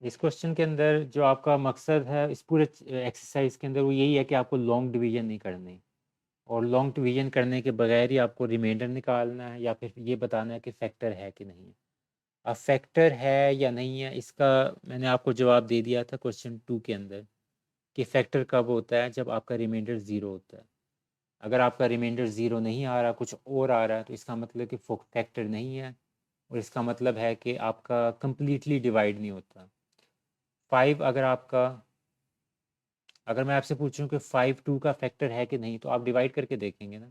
इस क्वेश्चन के अंदर जो आपका मकसद है इस पूरे एक्सरसाइज के अंदर वो यही है कि आपको लॉन्ग डिवीजन नहीं करनी, और लॉन्ग डिवीजन करने के बगैर ही आपको रिमाइंडर निकालना है या फिर ये बताना है कि फैक्टर है कि नहीं है। अब फैक्टर है या नहीं है इसका मैंने आपको जवाब दे दिया था क्वेश्चन 2 के अंदर कि फैक्टर कब होता है, जब आपका रिमाइंडर ज़ीरो होता है। अगर आपका रिमाइंडर ज़ीरो नहीं आ रहा, कुछ और आ रहा है, तो इसका मतलब कि फैक्टर नहीं है, और इसका मतलब है कि आपका कंप्लीटली डिवाइड नहीं होता। 5 अगर मैं आपसे पूछूं कि 5 2 का फैक्टर है कि नहीं, तो आप डिवाइड करके देखेंगे ना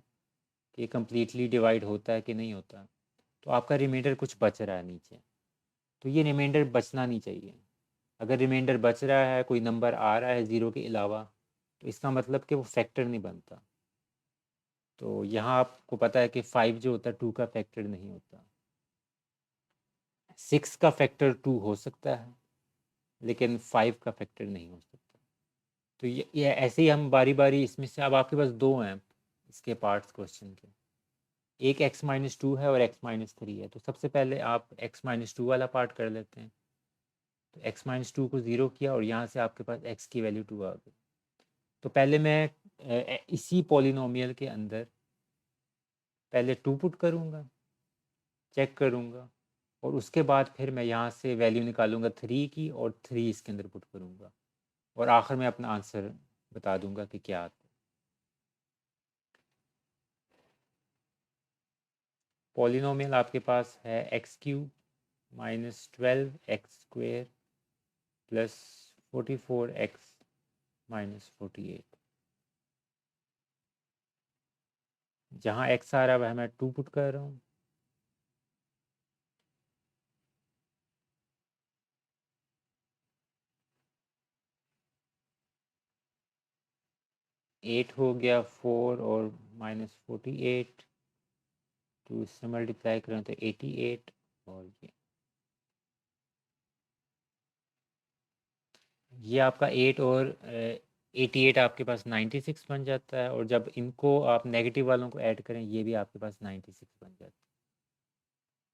कि कंप्लीटली डिवाइड होता है कि नहीं होता। तो आपका रिमाइंडर कुछ बच रहा है नीचे, तो ये रिमाइंडर बचना नहीं चाहिए। अगर रिमाइंडर बच रहा है, कोई नंबर आ रहा है ज़ीरो के अलावा, तो इसका मतलब कि वो फैक्टर नहीं बनता। तो यहाँ आपको पता है कि 5 जो होता है 2 का फैक्टर नहीं होता। 6 का फैक्टर 2 हो सकता है, लेकिन 5 का फैक्टर नहीं हो सकता। तो ये ऐसे ही हम बारी बारी इसमें से, अब आपके पास दो हैं इसके पार्ट्स क्वेश्चन के, एक x-2 है और x-3 है। तो सबसे पहले आप x-2 वाला पार्ट कर लेते हैं। तो x-2 को ज़ीरो किया और यहाँ से आपके पास x की वैल्यू 2 आ गई। तो पहले मैं इसी पॉलिनोमियल के अंदर पहले 2 पुट करूँगा, चेक करूँगा, और उसके बाद फिर मैं यहाँ से वैल्यू निकालूंगा 3 की और 3 इसके अंदर पुट करूँगा, और आखिर में अपना आंसर बता दूंगा कि क्या आता है। पॉलिनोमियल आपके पास है x³ minus 12x² plus 44x minus 48। जहाँ x आ रहा है वह मैं 2 पुट कर रहा हूँ। एट हो गया 4 और माइनस 48, तो इससे मल्टीप्लाई करें तो 88, और ये आपका 8 और 88 आपके पास 96 बन जाता है, और जब इनको आप नेगेटिव वालों को ऐड करें ये भी आपके पास 96 बन जाता है,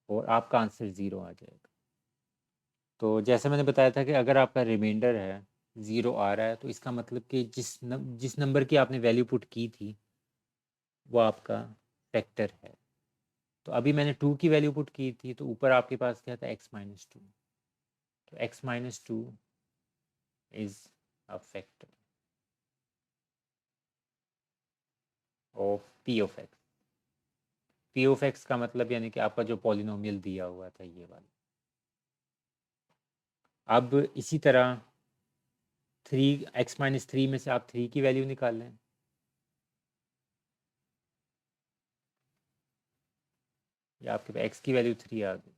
और आपका आंसर ज़ीरो आ जाएगा। तो जैसे मैंने बताया था कि अगर आपका रिमाइंडर है ज़ीरो आ रहा है, तो इसका मतलब कि जिस नंबर की आपने वैल्यू पुट की थी वो आपका फैक्टर है। तो अभी मैंने 2 की वैल्यू पुट की थी, तो ऊपर आपके पास क्या था x-2। तो x-2 is a factor of p of x। p of x का मतलब यानी कि आपका जो पॉलिनोमियल दिया हुआ था ये वाला। अब इसी तरह 3 में से आप 3 की वैल्यू निकाल लें। या आपके पास x की वैल्यू 3 आ गई,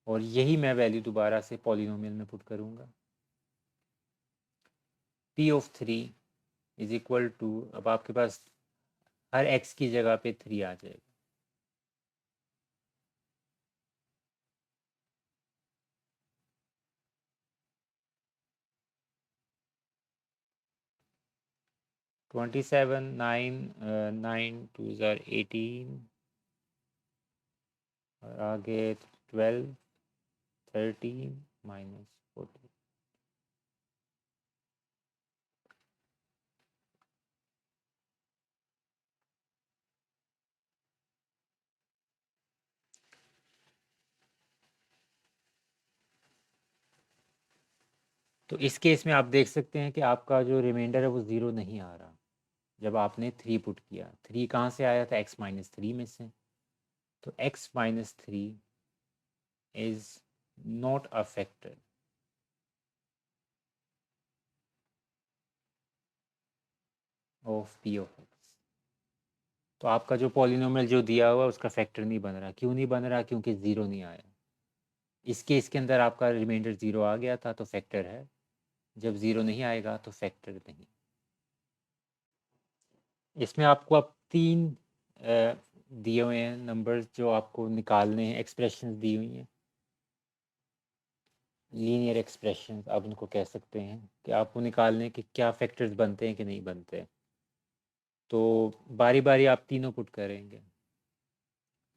और यही मैं वैल्यू दोबारा से पॉलिनोमियल में पुट करूँगा। p of 3 is equal to, अब आपके पास हर x की जगह पे 3 आ जाएगा। ट्वेंटी सेवन, नाइन 2 ज़ार 18, और आगे 12, 13 माइनस 14। तो इस केस में आप देख सकते हैं कि आपका जो रिमाइंडर है वो ज़ीरो नहीं आ रहा। जब आपने 3 पुट किया, 3 कहाँ से आया था, x-3 में से। तो x-3 is not a factor of p of x। तो आपका जो पॉलिनोमियल जो दिया हुआ है उसका फैक्टर नहीं बन रहा। क्यों नहीं बन रहा? क्योंकि ज़ीरो नहीं आया। इस केस के अंदर आपका रिमाइंडर ज़ीरो आ गया था तो फैक्टर है, जब ज़ीरो नहीं आएगा तो फैक्टर नहीं। इसमें आपको अब 3 दिए हुए हैं नंबर्स जो आपको निकालने हैं, एक्सप्रेशंस दी हुई हैं, लीनियर एक्सप्रेशंस आप उनको कह सकते हैं, कि आपको निकालने के क्या फैक्टर्स बनते हैं कि नहीं बनते। तो बारी बारी आप तीनों पुट करेंगे।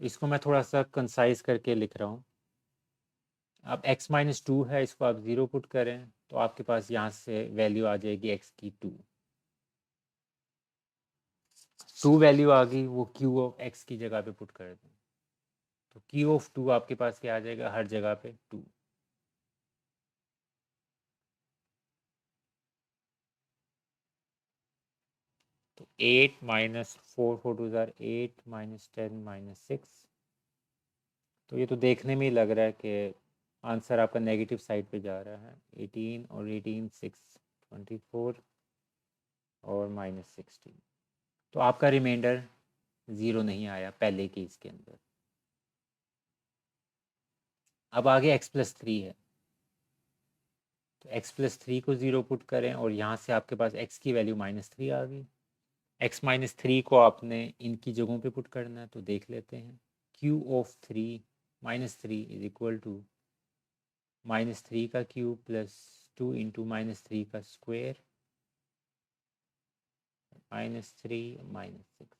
इसको मैं थोड़ा सा कंसाइज करके लिख रहा हूँ। अब x माइनस 2 है, इसको आप 0 पुट करें तो आपके पास यहाँ से वैल्यू आ जाएगी x की 2 वैल्यू आ गई, वो q ऑफ x की जगह पे पुट कर दें तो q ऑफ 2 आपके पास क्या आ जाएगा, हर जगह पे 2। तो 8 माइनस 4 4 2 ज़ार 8 माइनस 10 माइनस 6। तो ये तो देखने में ही लग रहा है कि आंसर आपका नेगेटिव साइड पे जा रहा है। 18 और 18 6 24 और माइनस 16। तो आपका रिमाइंडर 0 नहीं आया पहले केस के अंदर। अब आगे x प्लस 3 है, तो x प्लस 3 को 0 पुट करें और यहाँ से आपके पास x की वैल्यू माइनस 3 आ गई। x माइनस 3 को आपने इनकी जगहों पे पुट करना है, तो देख लेते हैं। q of 3 minus 3 is equal to minus 3 का क्यूब प्लस 2 इंटू माइनस 3 का स्क्वायर माइनस 3 माइनस 6।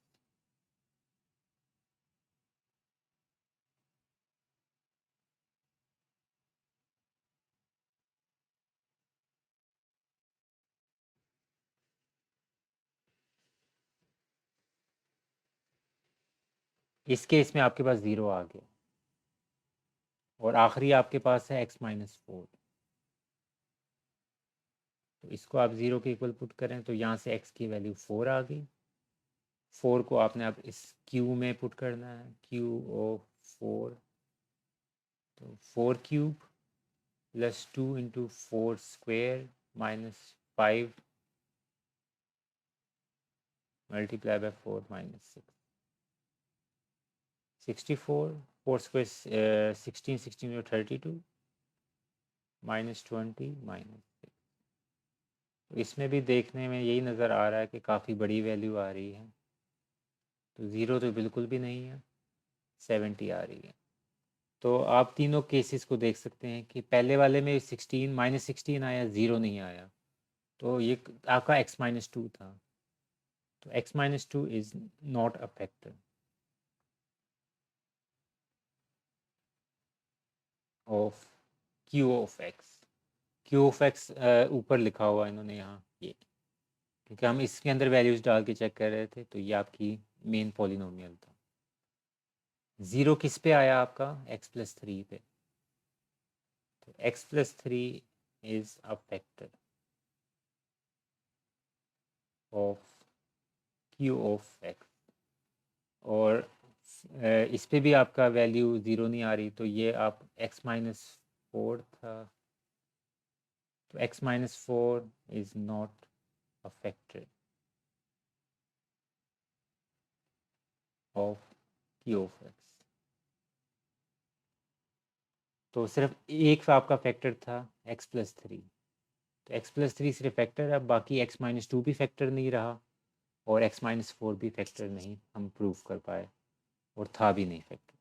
इस केस में आपके पास 0 आ गया और आखिरी आपके पास है x माइनस 4। तो इसको आप 0 के इक्वल पुट करें तो यहाँ से x की वैल्यू 4 आ गई। 4 को आपने अब इस q में पुट करना है, q ऑफ 4। तो 4 cube plus 2 into 4 square minus 5 multiply by 4 minus 6। 64 4 square 16 16 32 minus 20 minus 6। तो इसमें भी देखने में यही नज़र आ रहा है कि काफ़ी बड़ी वैल्यू आ रही है। तो 0 तो बिल्कुल भी नहीं है, 70 आ रही है। तो आप तीनों केसेस को देख सकते हैं कि पहले वाले में 16 माइनस 16 आया, 0 नहीं आया। तो ये आपका x माइनस 2 था। तो x minus 2 is not a factor of q of x। q of x ऊपर लिखा हुआ है इन्होंने यहाँ, ये क्योंकि हम इसके अंदर वैल्यूज डाल के चेक कर रहे थे। तो ये आपकी मेन पॉलिनोमियल था। 0 किस पे आया आपका, x प्लस 3 पे। तो x plus 3 is a factor of q of x। और इस पे भी आपका वैल्यू 0 नहीं आ रही, तो ये आप x माइनस 4 था। तो x minus 4 is not a factor of q of x। तो सिर्फ एक आपका फैक्टर था x प्लस 3। तो x प्लस 3 सिर्फ फैक्टर है, बाकी x माइनस 2 भी फैक्टर नहीं रहा और x माइनस 4 भी फैक्टर नहीं हम प्रूव कर पाए और था भी नहीं फैक्टर।